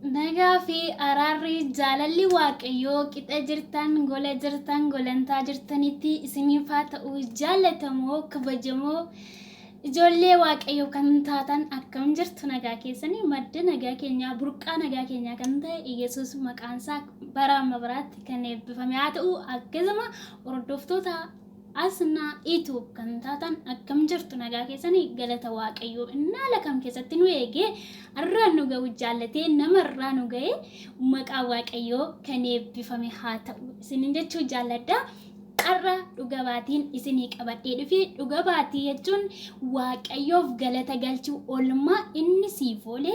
Nagaa fi araarri jaalalli waaqayyoo qixa jirtan gola jirtan golantaa jirtanitti isiniif haa ta'u jaallatamoo kabajamoo ijoollee waaqayyoo kan taatan akkam jirtu nagaa keessanii madda nagaa keenyaa burqaa nagaa keenyaa kan ta'e Yesuus maqaansaa bara amma baraatti kan eebbifame haa ta'u akkasuma hordoftoota asna YouTube kan taatan akkam jirtu nagaa keessanii galata waaqayyoo innaala kam keessatti nu eegee arraan nu ga'u jaallatee namarraa nu ga'e maqaa waaqayyoo kan eebbifame haa ta'u isinin jechuu jaalladha. Qarra dhugabaatiin isinii qabadhee dhufe dhugabaatii jechuun waaqayyoof galata galchuu oolmaa inni siif oole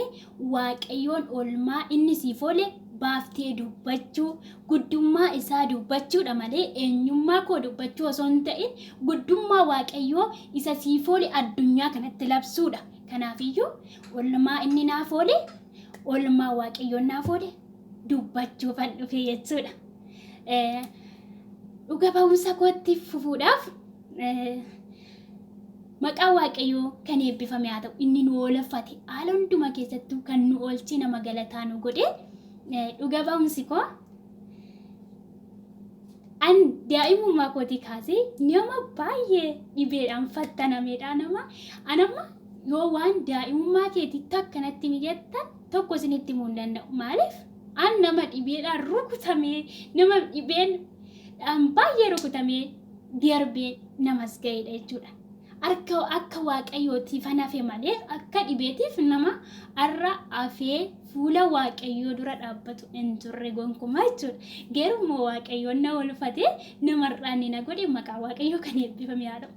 waaqayyoon oolmaa inni siif oole baaftee dubbachuu guddummaa isaa dubbachuudha malee eenyummaa koo dubbachuu osoo hin ta'in guddummaa waaqayyoo isa siif oole addunyaa kanatti labsuudha. Kanaafiyyuu oolmaa inni naaf oole oolmaa waaqayyoon naaf oole dubbachuufan dhufe jechuudha. Dhuga ba'umsa kootti fufuudhaaf maqaa waaqayyoo kan eebbifame haa ta'u inni nu oolfate haala hundumaa keessattuu kan nu oolchi nama galataa nu godhe dhuga ba'umsi koo an daa'imummaa kootii kaasee nama baay'ee dhibeedhaan fattanameedha anamma yoo waan daa'imummaa keetitti akkanatti mijattan tokko isinitti himuu hin danda'u maaliif an nama dhibeedhaan rukutamee nama dhibeen baay'ee rukutamee darbee namas ga'eedha jechuudha. Akka waaqayyootiif hanafe malee akka dhibeetiif nama arra afee fuula waaqayyoo dura dhaabbatu hin turre gonkumaa jechuudha. Geerummoo waaqayyoon na oolfatee namarraan na godhe maqaa waaqayyoo kan eebbifame haa ta'u.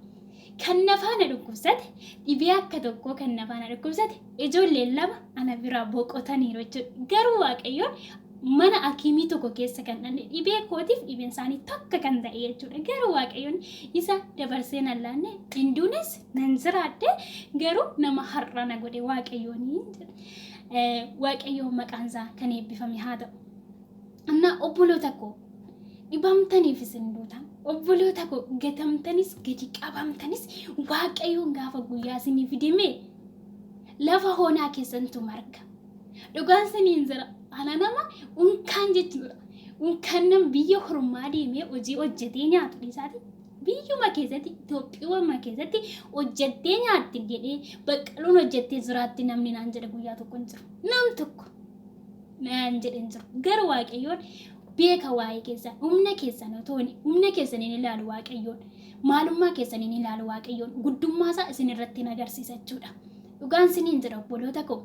Kan nafaana dhukkubsate dhibee akka tokkoo kan nafaana dhukkubsate ijoolleen lama ana biraa boqotaniiru jechuudha. Garuu waaqayyoon mana akimii tokko keessa kan dhanne dhibee kootiif dhibeen isaanii takka kan ta'e jechuudha. Garuu waaqayyoon isa dabarsee nan laanne hinduunis nan jiraadhe garuu nama har'a na godhe waaqayyooni. Waaqayyoon maqaansaa kan eebbifame haa ta'u. Annaa obboloota koo dhibamtaniif isin duutan obboloota koo gatamtanis gadi qabamtanis waaqayyoon gaafa guyyaa isinii fidime lafa hoonaa keessantu marga. Dhugaan isiniin jira. Ana nama unkaan jechuudha. Unkaan nama biyya hormaa deemee hojii hojjetee nyaatu dhiisaati. Biyyuma keessatti Itoophiyaa keessatti hojjettee nyaatti jedhee baqqaluun hojjettee jiraatti namni naan jedhe guyyaa tokko hin jiru. Nam tokko naan jedhe hin jiru. Garuu waaqayyoon beeka waa'ee keessan humna keessan otoo humna keessaniin ilaalu waaqayyoon maalummaa keessaniin ilaalu waaqayyoon guddummaa isaa isin irratti agarsiisa jechuudha. Dhugaan isiniin jira obboloota koo.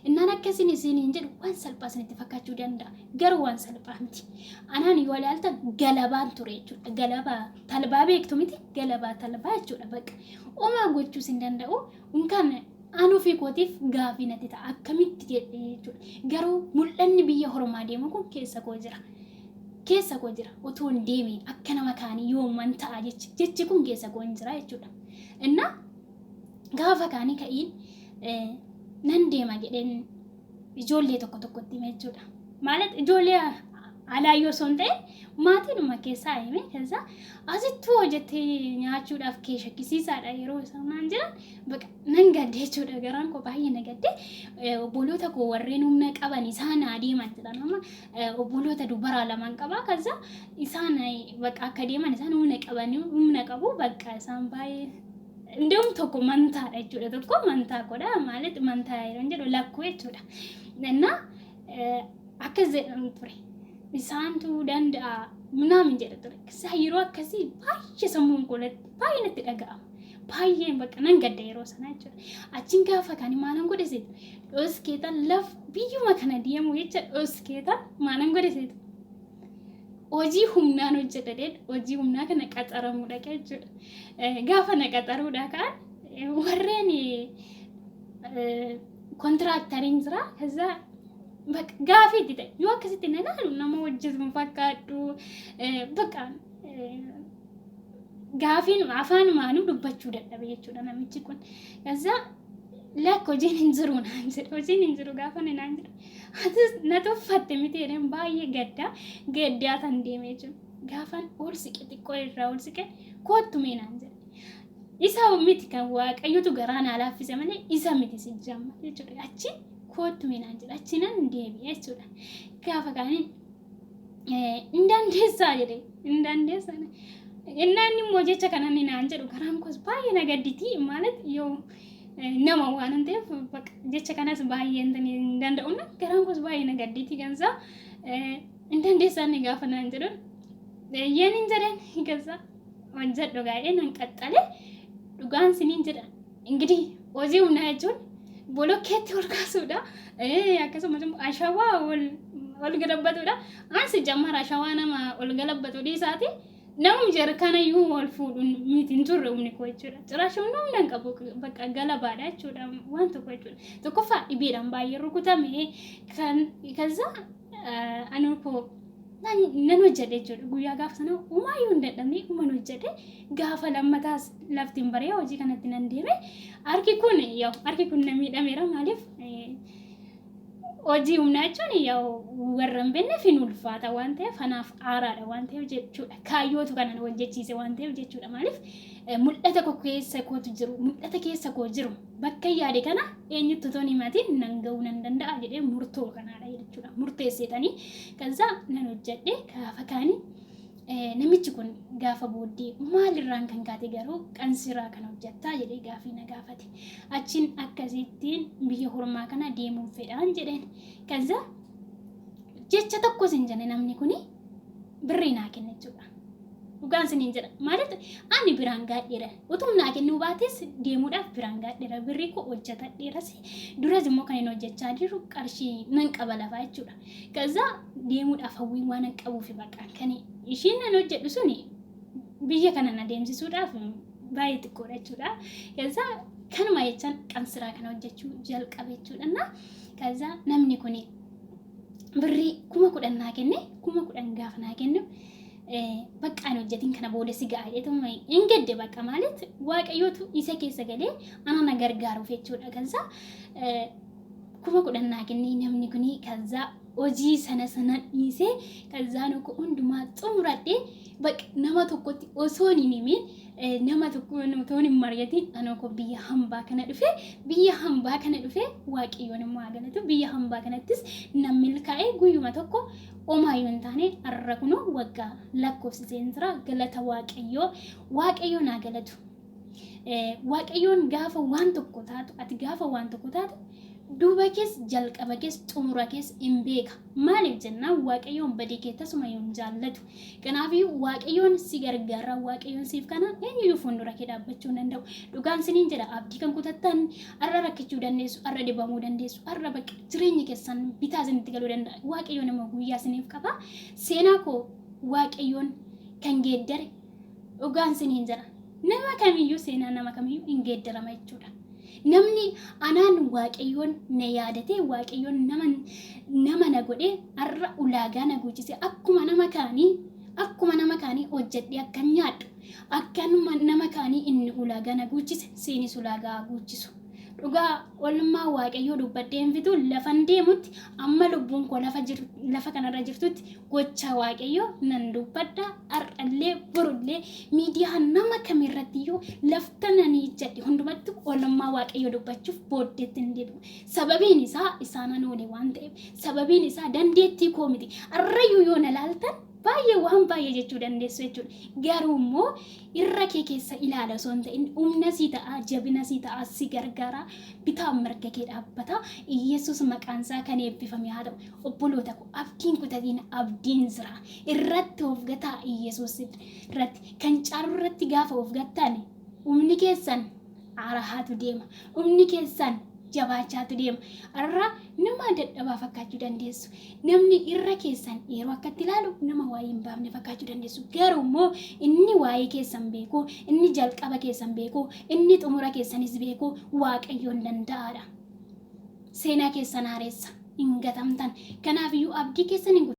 Innaan akkasiin isiniin jedhu waan salphaa isinitti fakkaachuu danda'a. Garuu waan salphaa miti. Anaan yoo ilaaltan galabaan ture jechuudha. Galabaa talbaa beektu miti galabaa talbaa jechuudha bakka. Homaa gochuus hin danda'u. Unkaan anuu fi kootiif gaafii natti ta'a akkamitti jedhee jechuudha. Garuu mul'anni biyya hormaa deemu kun keessa koo jira. Keessa koo jira. Otoo hin deemee akka nama kaanii yooman ta'a jechi kun keessa koo hin jira jechuudha. Innaa gaafa kaanii ka'iin nan deema jedheen ijoollee tokko tokkotti hime jechuudha. Maalat ijoollee alaayyoo osoo hin ta'in maatiinuma keessaa hime keessa asittuu hojjettee nyaachuudhaaf kee shakkisiisaadha yeroo isaan jiran baqa nan gadde jechuudha. Garaan koo baay'ee na gadde obboloota koo warreen humna qaban isaan adeeman jedhan amma obboloota dubaraa lamaan qabaa keessa isaan baqa akka deeman isaan humna qaban humna qabu baqa isaan baay'ee እንደውም tokko mantaadha jechuudha. Tokko mantaa godha ማለት mantaa yeroo jedhu lakkoo jechuudha. እና akkas jedhan ture isaantu danda'a ምናምን jedha ture. Yeroo akkasii baay'ee sammuun koolatti baay'ee natti dhaga'ama. Baay'ee bakka nan gadda yeroo sana jechuudha. Achiin gaafa kaanii maalan godhe seetu dhooskeetan laf biyyuma kana deemu jecha dhooskeetan maalan godhe seetu. Hojii humnaan hojjetadheen hojii humnaa kana qaxaramuudha jechuudha. Gaafa na qaxaruudha kaan warreen kontiraakteriin jira. Kaza gaafii itti ta'e yoo akkasitti na ilaalu nama hojjetu fakkaadhu bakka gaafiin afaan maanuu dubbachuu dadhabe jechuudha namichi kun. Kaza lakko hojiin hin jiru naan jedhe hojiin hin jiru gaafa naan jedhe. Na tuffatte miti jedheen baay'ee gaddaa tan deemee jiru. Gaafan ol siqe xiqqoo irraa ol siqe kootu mee naan jedhe. Isa miti kan waaqayyotu garaa naa laaffise malee isa miti sijjamma jechuudha. Achi kootu minaan jedha achinan deebi'ee jechuudha. Gaafa kaanii hin dandeessaa jedhee hin dandeessaa. Innaan immoo jecha kana inni naan jedhu karaan koos baay'ee na gadditi ማለት yoo nama waan ta'eef jecha kanas baay'ee hin danda'u na karaan koos baay'ee na gadditi gansa hin dandeessaa ni gaafa naan jedhu yeen hin jedhan gansa hojjedhu gaa'ee nan qaxxale dhugaan siniin jedha እንግዲህ hojii humnaa jechuun bolokkeetti ol kaasuudha akkasumas ashawaa ol galabbatuudha ansi jammara ashawaa nama ol galabbatu dhiisaati namni jarkanayyuu ol fuudhuun mitiin turre humni koo jechuudha ciraashuun namni hin qabu bakka galabaadha jechuudha waan tokko jechuudha tokkoffaa dhibeedhaan baay'ee rukutame kan kaza anu koo nan hojjedhe jechuudha guyyaa gaafa sana uumayyuu hin dadhabne uuman hojjedhe gaafa lammataas laftiin baree hojii kanatti nan deeme harki kun na miidhameera maaliif hojii humnaa jechuun warra hin beekneef hin ulfaata waan ta'eef kanaaf aaraadha waan ta'eef jechuudha kaayyootu kanan hojjechiise waan ta'eef jechuudha maaliif mul'ata koo keessa kootu jiru mul'ata keessa koo jiru bakka yaade kana eenyutti toon himatiin nan ga'uu nan danda'a jedhee murtoo kanaadha jechuudha murteessitanii kaza nan hojjedhe gaafa kaanii namichi kun gaafa booddee maalirraan kan kaate garuu qansiraa kan hojjettaa jedhee gaafii na gaafate achiin akkasittiin biyya hormaa kana deemuun fedhaan jedheen kaza jecha tokko sin jenne namni kuni birrii naa kenne jechuudha dhugaan siniin jedha ማለት ani biraan gaadheera utuu naa kennuu baates deemuudhaaf biraan gaadheera birrii ko hojjetadheeras duras immoo kan hin hojjechaa jiru qarshii nan qaba lafaa jechuudha kaza deemuudhaaf hawwii waan qabuuf baqaan kan ishiin nan hojjedhu suni biyya kana na deemsisuudhaaf baay'ee xiqqoodha jechuudha kaza kanuma jechaan qansiraa kana hojjechuu jalqabe jechuudha kaza namni kuni birrii 10,000 naa kenne 10,000 gaafa naa kennu bakka ani hojjetiin kana booda si ga'a jedhama hin gadde bakka ማለት waaqayyootu isa keessa galee ana na gargaaruuf jechuudha kaza 10,000 naa kenne namni kuni kaza hojii sana dhiisee kaza nuko hundumaa xumuradhe bakka nama tokkotti osoo hin himin nama tokko toon hin mariyatiin anoo biyya hambaa kana dhufe waaqayyoon immoo agalatu biyya hambaa kanattis nam milkaa'ee guyyuma tokko omaayyoo hin taane arra kunoo waggaa lakkoofsiseen jira galata waaqayyoon agalatu waaqayyoon gaafa waan tokko taatu ati gaafa waan tokko taatu duuba kees jalqaba kees xumura kees hin beeka maaliif jennaan waaqayyoon badii kee tasuma yoon jaallatu kanaafiyyuu waaqayyoon si gargaara waaqayyoon siif kana eenyuyyuu fuuldura kee dhaabbachuu hin danda'u dhugaan siniin jedha abdii kan kutattan arra rakkachuu dandeessu arra dhibamuu dandeessu arra bakka jireenya keessan bitaa isinitti galuu danda'a waaqayyoon immoo guyyaa siniif qaba seenaa koo waaqayyoon kan geeddare dhugaan siniin jedha nama kamiyyuu seenaa nama kamiyyuu hin geeddarama jechuudha namni anaan waaqayyoon na yaadate waaqayyoon nama na godhe arra ulaagaa na guuchise akkuma nama kaanii hojjedhe akkan nyaadhu akkanuma nama kaanii inni ulaagaa na guuchise siinis ulaagaa guuchisu dhugaa olmaa waaqayyoo dubbadheen fitu lafan deemutti amma lubbuun koo lafa kanarra jirtutti gocha waaqayyoo nan dubbadha ar'allee borullee miidiyaa nama kamirrattiyyuu laftananii jedhe hundumatti olmaa waaqayyoo dubbachuuf booddeetti hin deebi'u sababiin isaa isaanan oole waan ta'eef sababiin isaa dandeettii koo miti arrayyuu yoo na laaltan baay'ee waan baay'ee jechuu dandeessu jechuudha garuu immoo irra kee keessa ilaala osoo hin ta'in humna sii ta'a jabina sii ta'a si gargaara bitaa mirga kee dhaabbata Yesuus maqaan isaa kan eebbifame haa ta'u obboloota koo abdiin kutatiin abdiin jira irratti of gataa Yesuus irratti kan caalu irratti gaafa of gattan humni keessan arahaatu deema humni keessan jabaachaatu deema arra nama dadhabaa fakkaachuu dandeessu namni irra keessan yeroo akkatti ilaalu nama waa'ee hin baafne fakkaachuu dandeessu garuu immoo inni waa'ee keessan beeku inni jalqaba keessan beeku inni xumura keessanis beeku waaqayyoon danda'aadha seenaa keessan haareessa hin gatamtan kanaafiyyuu abdii keessan hin